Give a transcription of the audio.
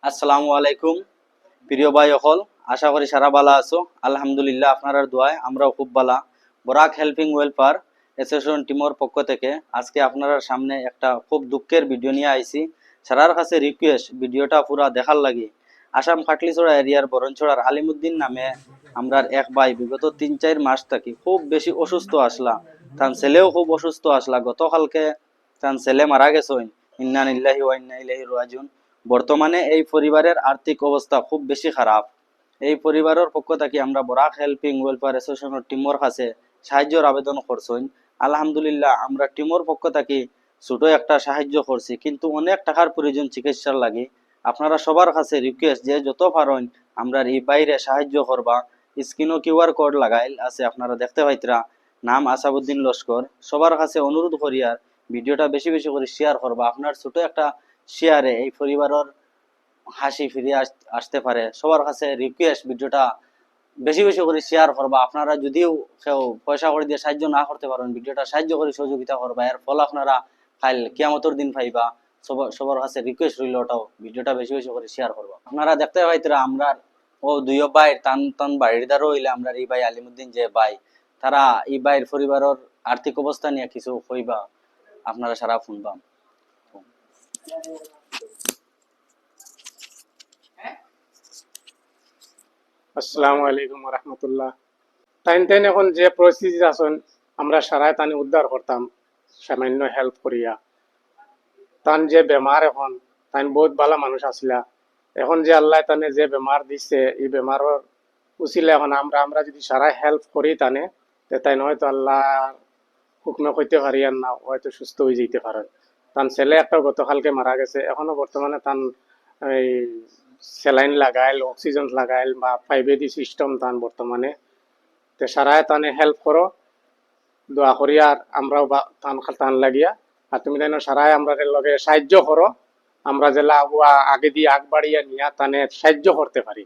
আসসালামু আলাইকুম প্রিয় ভাই অকল, আশা করি সারা ভালো আছো। আলহামদুলিল্লাহ আপনার দোয়ায় আমরাও খুব ভালো। বরাক হেল্পিং ওয়েলফেয়ার অ্যাসোসিয়েশন টিমের পক্ষ থেকে আজকে আপনার সামনে একটা খুব দুঃখের ভিডিও নিয়ে আইছি। সারার কাছে রিকোয়েস্ট ভিডিওটা পুরা দেখার লাগি। আসাম খাটলিছড়া এরিয়ার বরণছড়ার আলিমুদ্দিন নামে আমরার এক ভাই বিগত 3-4 মাস থাকি খুব বেশি অসুস্থ আসলা। তার ছেলেও খুব অসুস্থ আসলা। গতকালকে তার ছেলে মারা গেছেন। ইন্না লিল্লাহি ওয়া ইন্না ইলাইহি রাজিউন। বর্তমানে এই পরিবারের আর্থিক অবস্থা খুব বেশি খারাপ। এই পরিবারের পক্ষ থেকে আমরা বরাক হেল্পিং ওয়েলফেয়ার অ্যাসোসিয়েশনের টিমর কাছে সাহায্যের আবেদন করছেন। আলহামদুলিল্লাহ আমরা টিমর পক্ষ থেকে ছোট একটা সাহায্য করছি, কিন্তু অনেক টাকার প্রয়োজন চিকিৎসার লাগে। আপনারা সবার কাছে রিকোয়েস্ট যে যত পারেন আমরা এই বাইরে সাহায্য করবা। স্ক্রিনও কিউআর কোড লাগাইল আছে, আপনারা দেখতে পাইতরা। নাম আসাবউদ্দিন লস্কর। সবার কাছে অনুরোধ করি আর ভিডিওটা বেশি বেশি করে শেয়ার করবা। আপনার ছোট একটা শেয়ারে এই পরিবারের হাসি ফিরে আসতে পারে। সবার কাছে রিকোয়েস্ট ভিডিওটা বেশি বেশি করে শেয়ার করবা। আপনারা যদিও কেউ পয়সা করে দিয়ে সাহায্য না করতে পারেন, ভিডিওটা সাহায্য করে সহযোগিতা করবা। এর ফল আপনারা কাল কিয়ামতের দিন পাইবা। সবার কাছে রিকোয়েস্ট রইল, ওটাও ভিডিওটা বেশি বেশি করে শেয়ার করবা। আপনারা দেখতে পাইতরা আমরা ও দুই ভাই টান টান বাড়ির দ্বারা হইলে আমরা এই ভাই আলিমুদ্দিন যে ভাই, তারা এই ভাইয়ের পরিবারের আর্থিক অবস্থা নিয়ে কিছু কইবা। আপনারা সারা শুনবা। আসসালামু আলাইকুম রহমতুল্লাহ। তাইন এখন যে পরিস্থিতি আছেন আমরা সারাই তানি উদ্ধার করতাম সামান্য হেল্প করিয়া। তান যে বেমার এখন তাইন বহুত ভালো মানুষ আসলা। এখন যে আল্লাহ তানে যে বেমার দিচ্ছে এই বেমারের উচিলে এখন আমরা যদি সারাই হেল্প করি তানে তাইন হয়তো আল্লাহ হুকমে কইতে পারি আর না হয়তো সুস্থ হয়ে যেতে পারেন। তান ছেলে একটা গতকালকে মারা গেছে, এখনো বর্তমানে তান এই স্যালাইন লাগাইল, অক্সিজেন লাগাইল বা পাইপেদি সিস্টেম তান বর্তমানে। তে সারায় তানে হেল্প করো, দোয়া করি আর আমরাও টান লাগিয়া। আর তুমি তাই সারায় আমরা লগে সাহায্য করো, আমরা জেলা আগে দিয়ে আগ বাড়িয়া নিয়া তানে সাহায্য করতে পারি।